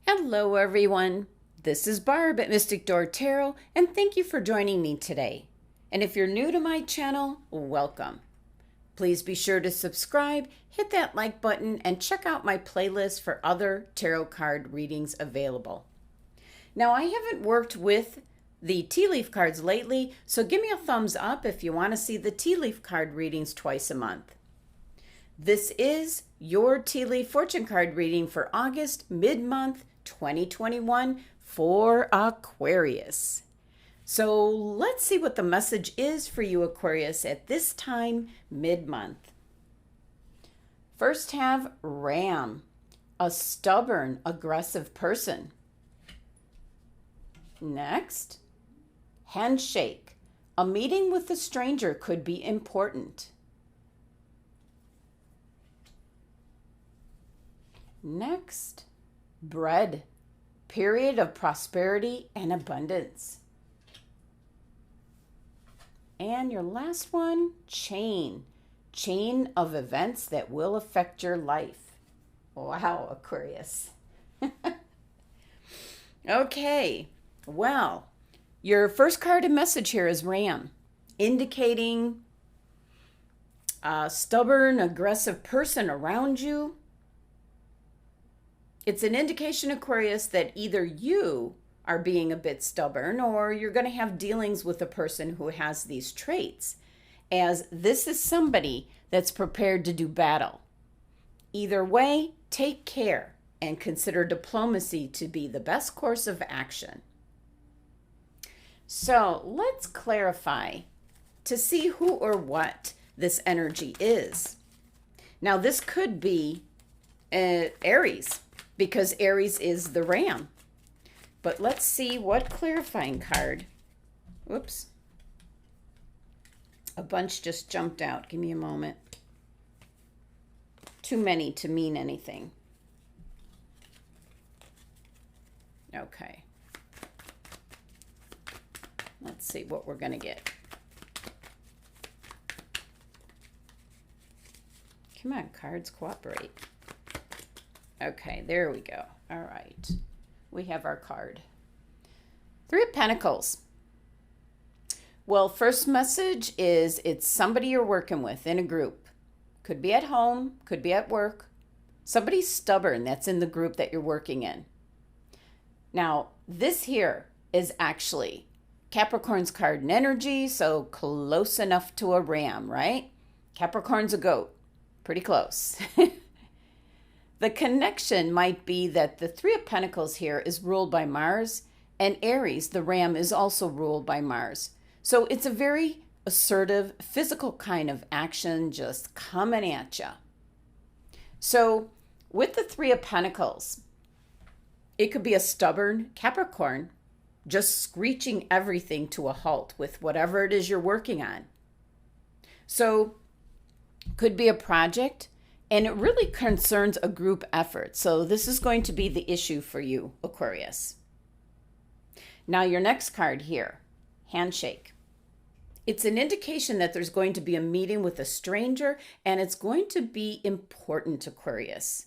Hello, everyone. This is Barb at Mystic Door Tarot, and thank you for joining me today. And if you're new to my channel, welcome. Please be sure to subscribe, hit that like button, and check out my playlist for other tarot card readings available. Now, I haven't worked with the tea leaf cards lately, so give me a thumbs up if you want to see the tea leaf card readings twice a month. This is your tea leaf fortune card reading for August, mid-month, 2021 for Aquarius. So let's see what the message is for you, Aquarius, at this time mid-month. First have Ram, a stubborn, aggressive person. Next, Handshake, a meeting with a stranger could be important. Next, Bread, period of prosperity and abundance. And your last one, Chain, chain of events that will affect your life. Wow, Aquarius. Okay, well, your first card and message here is Ram, indicating a stubborn, aggressive person around you. It's an indication, Aquarius, that either you are being a bit stubborn or you're going to have dealings with a person who has these traits, as this is somebody that's prepared to do battle. Either way, take care and consider diplomacy to be the best course of action. So let's clarify to see who or what this energy is. Now, this could be Aries, because Aries is the Ram. But let's see what clarifying card. Whoops. A bunch just jumped out. Give me a moment. Too many to mean anything. Okay. Let's see what we're going to get. Come on, cards, cooperate. Okay, there we go. All right. We have our card. Three of Pentacles. Well, first message is it's somebody you're working with in a group. Could be at home, could be at work. Somebody stubborn that's in the group that you're working in. Now, this here is actually Capricorn's card and energy, so close enough to a ram, right? Capricorn's a goat. Pretty close. The connection might be that the Three of Pentacles here is ruled by Mars, and Aries, the Ram, is also ruled by Mars. So it's a very assertive, physical kind of action just coming at you. So with the Three of Pentacles, it could be a stubborn Capricorn just screeching everything to a halt with whatever it is you're working on. So could be a project. And it really concerns a group effort. So this is going to be the issue for you, Aquarius. Now your next card here, Handshake. It's an indication that there's going to be a meeting with a stranger, and it's going to be important, Aquarius.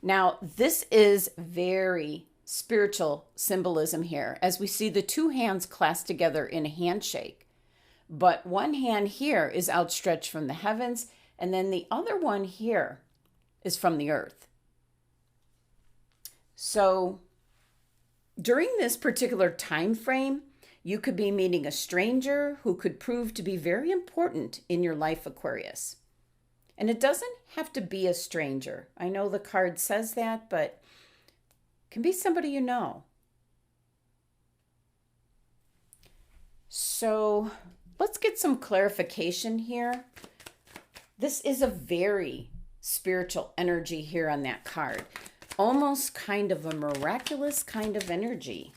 Now, this is very spiritual symbolism here, as we see the two hands clasped together in a handshake. But one hand here is outstretched from the heavens, and then the other one here is from the earth. So during this particular time frame, you could be meeting a stranger who could prove to be very important in your life, Aquarius. And it doesn't have to be a stranger. I know the card says that, but it can be somebody you know. So let's get some clarification here. This is a very spiritual energy here on that card. Almost kind of a miraculous kind of energy.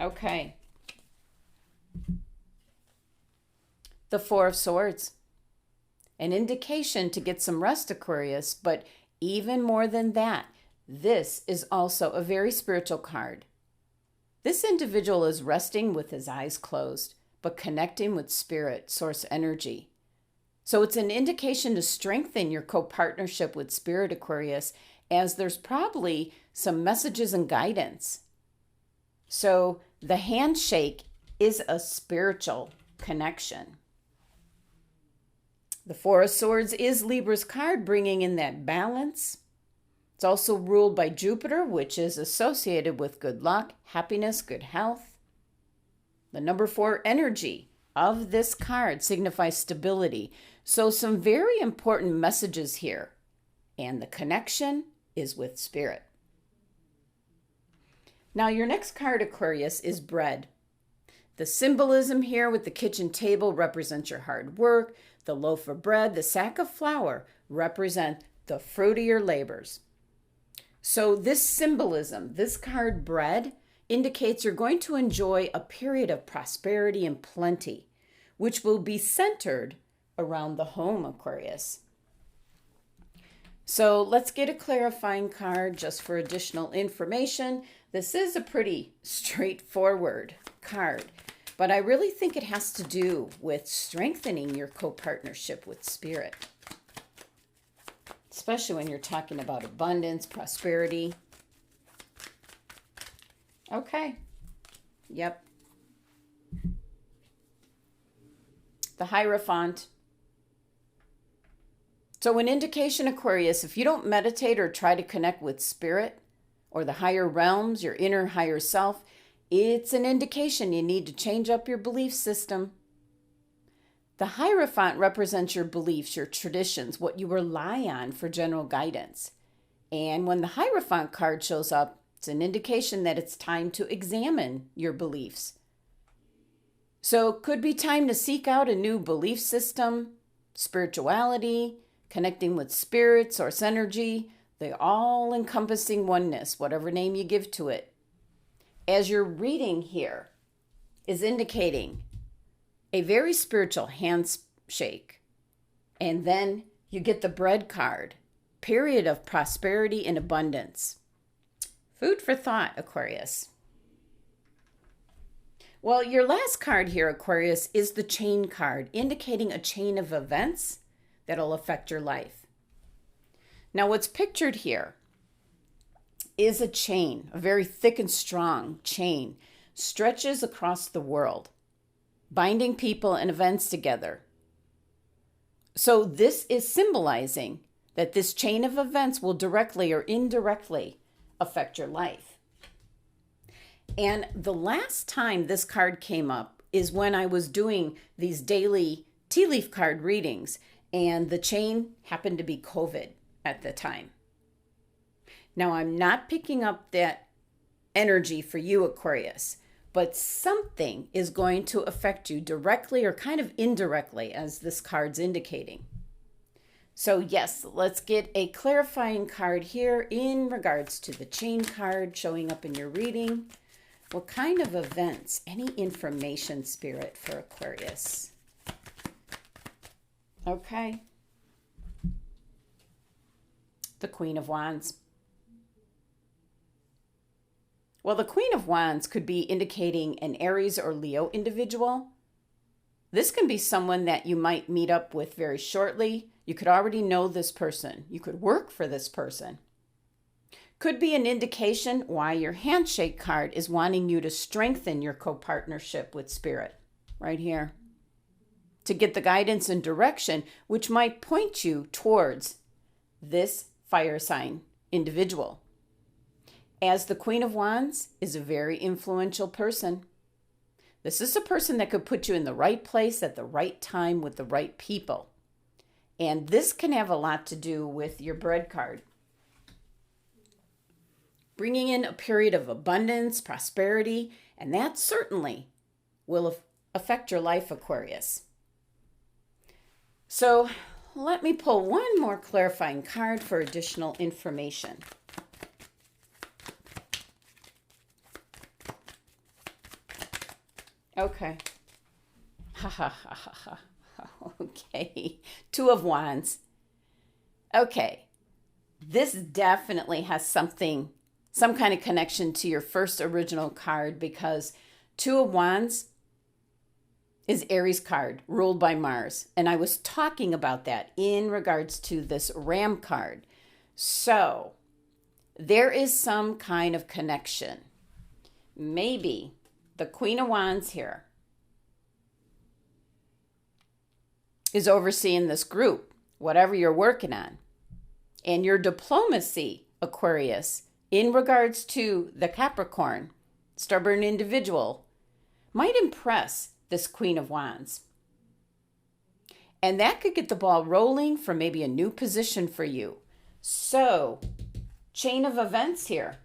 Okay. The Four of Swords. An indication to get some rest, Aquarius, but even more than that, this is also a very spiritual card. This individual is resting with his eyes closed, but connecting with spirit, source energy. So it's an indication to strengthen your co-partnership with Spirit, Aquarius, as there's probably some messages and guidance. So the handshake is a spiritual connection. The Four of Swords is Libra's card, bringing in that balance. It's also ruled by Jupiter, which is associated with good luck, happiness, good health. The number 4 energy of this card signifies stability. So some very important messages here. And the connection is with Spirit. Now your next card, Aquarius, is bread. The symbolism here with the kitchen table represents your hard work. The loaf of bread, the sack of flour represent the fruit of your labors. So this symbolism, this card bread, indicates you're going to enjoy a period of prosperity and plenty, which will be centered around the home, Aquarius. So let's get a clarifying card just for additional information. This is a pretty straightforward card, but I really think it has to do with strengthening your co-partnership with Spirit, especially when you're talking about abundance, prosperity. Okay. Yep. The Hierophant. So an indication, Aquarius, if you don't meditate or try to connect with Spirit or the higher realms, your inner higher self, it's an indication you need to change up your belief system. The Hierophant represents your beliefs, your traditions, what you rely on for general guidance. And when the Hierophant card shows up, it's an indication that it's time to examine your beliefs. So it could be time to seek out a new belief system, spirituality, connecting with spirit, source energy, the all-encompassing oneness, whatever name you give to it. As your reading here is indicating a very spiritual handshake. And then you get the bread card, period of prosperity and abundance. Food for thought, Aquarius. Well, your last card here, Aquarius, is the chain card, indicating a chain of events that'll affect your life. Now, what's pictured here is a chain, a very thick and strong chain, stretches across the world, binding people and events together. So this is symbolizing that this chain of events will directly or indirectly affect your life. And the last time this card came up is when I was doing these daily tea leaf card readings, and the chain happened to be COVID at the time. Now, I'm not picking up that energy for you, Aquarius, but something is going to affect you directly or kind of indirectly, as this card's indicating. So yes, let's get a clarifying card here in regards to the chain card showing up in your reading. What kind of events, any information, Spirit, for Aquarius? Okay. The Queen of Wands. Well, the Queen of Wands could be indicating an Aries or Leo individual. This can be someone that you might meet up with very shortly. You could already know this person. You could work for this person. Could be an indication why your handshake card is wanting you to strengthen your co-partnership with Spirit right here, to get the guidance and direction, which might point you towards this fire sign individual. As the Queen of Wands is a very influential person. This is a person that could put you in the right place at the right time with the right people. And this can have a lot to do with your bread card. Bringing in a period of abundance, prosperity, and that certainly will affect your life, Aquarius. So let me pull one more clarifying card for additional information. Okay. Ha ha ha ha ha. Okay. Two of Wands. Okay. This definitely has some kind of connection to your first original card, because Two of Wands is Aries card, ruled by Mars. And I was talking about that in regards to this Ram card. So there is some kind of connection. Maybe the Queen of Wands here is overseeing this group, whatever you're working on. And your diplomacy, Aquarius, in regards to the Capricorn, stubborn individual, might impress this Queen of Wands. And that could get the ball rolling for maybe a new position for you. So, chain of events here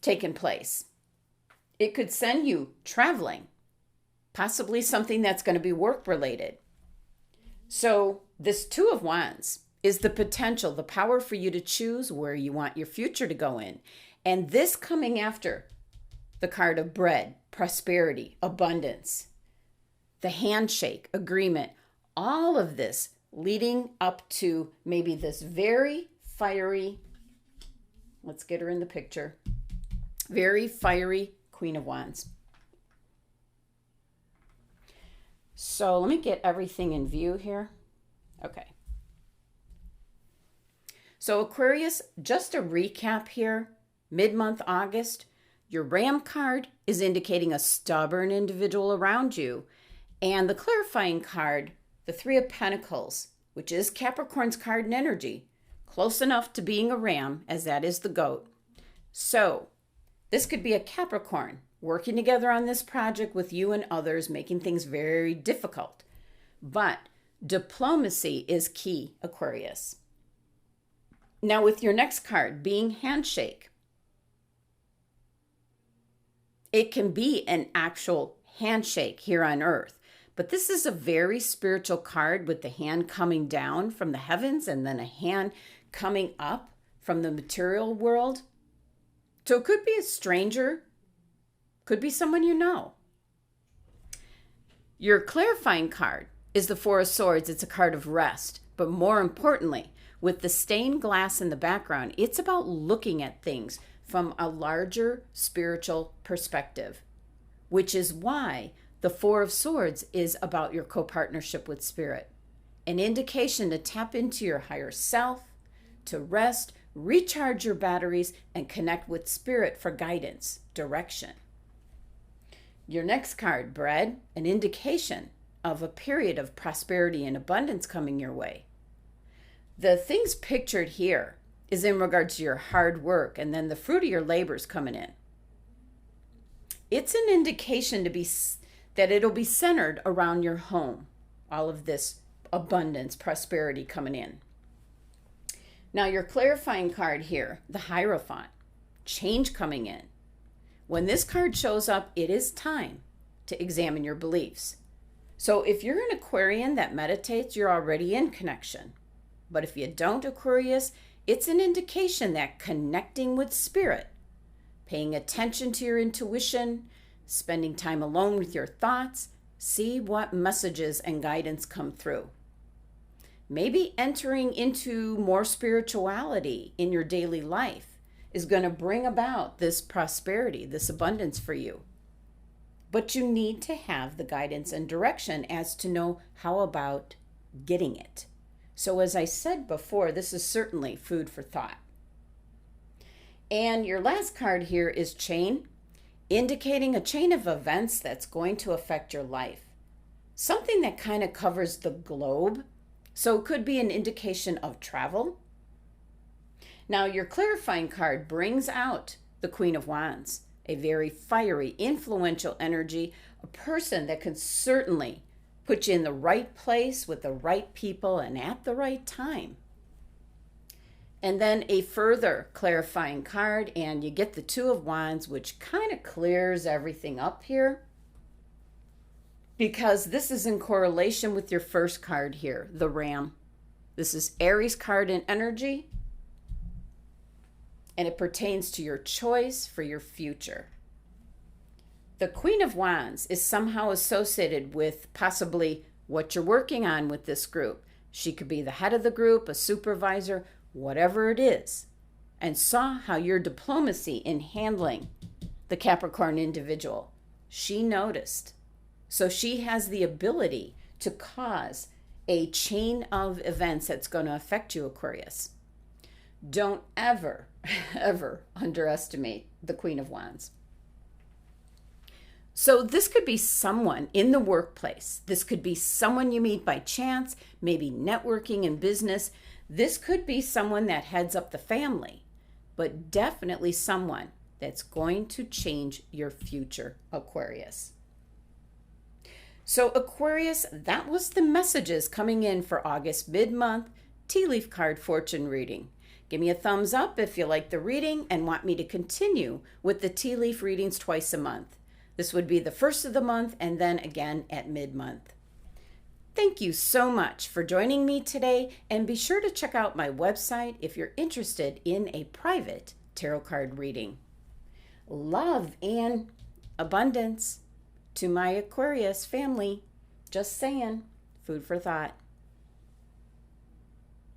taking place. It could send you traveling, possibly something that's going to be work related. So, this Two of Wands is the potential, the power for you to choose where you want your future to go in. And this coming after the card of bread, prosperity, abundance, the handshake, agreement, all of this leading up to maybe this very fiery, let's get her in the picture, very fiery Queen of Wands. So let me get everything in view here. Okay. So Aquarius, just a recap here, mid-month August, your Ram card is indicating a stubborn individual around you. And the clarifying card, the Three of Pentacles, which is Capricorn's card and energy, close enough to being a Ram as that is the goat. So this could be a Capricorn working together on this project with you and others, making things very difficult. But diplomacy is key, Aquarius. Now with your next card being handshake, it can be an actual handshake here on earth, but this is a very spiritual card with the hand coming down from the heavens and then a hand coming up from the material world. So it could be a stranger, could be someone you know. Your clarifying card is the Four of Swords. It's a card of rest, but more importantly, with the stained glass in the background, it's about looking at things from a larger spiritual perspective, which is why the Four of Swords is about your co-partnership with Spirit, an indication to tap into your higher self, to rest, recharge your batteries, and connect with Spirit for guidance, direction. Your next card, Bread, an indication of a period of prosperity and abundance coming your way. The things pictured here is in regard to your hard work, and then the fruit of your labors coming in. It's an indication that it'll be centered around your home, all of this abundance, prosperity coming in. Now your clarifying card here, the Hierophant, change coming in. When this card shows up, it is time to examine your beliefs. So if you're an Aquarian that meditates, you're already in connection. But if you don't, Aquarius, it's an indication that connecting with Spirit, paying attention to your intuition, spending time alone with your thoughts, see what messages and guidance come through. Maybe entering into more spirituality in your daily life is going to bring about this prosperity, this abundance for you. But you need to have the guidance and direction as to know how about getting it. So as I said before, this is certainly food for thought. And your last card here is Chain, indicating a chain of events that's going to affect your life. Something that kind of covers the globe. So it could be an indication of travel. Now your clarifying card brings out the Queen of Wands, a very fiery, influential energy, a person that can certainly put you in the right place with the right people and at the right time. And then a further clarifying card, and you get the Two of Wands, which kind of clears everything up here, because this is in correlation with your first card here, the Ram. This is Aries card and energy, and it pertains to your choice for your future. The Queen of Wands is somehow associated with possibly what you're working on with this group. She could be the head of the group, a supervisor, whatever it is, and saw how your diplomacy in handling the Capricorn individual. She noticed So she has the ability to cause a chain of events that's going to affect you, Aquarius. Don't ever, ever underestimate the Queen of Wands. So this could be someone in the workplace. This could be someone you meet by chance, maybe networking in business. This could be someone that heads up the family, but definitely someone that's going to change your future, Aquarius. So Aquarius, that was the messages coming in for August mid-month tea leaf card fortune reading. Give me a thumbs up if you like the reading and want me to continue with the tea leaf readings twice a month. This would be the first of the month and then again at mid-month. Thank you so much for joining me today, and be sure to check out my website if you're interested in a private tarot card reading. Love and abundance to my Aquarius family. Just saying, food for thought.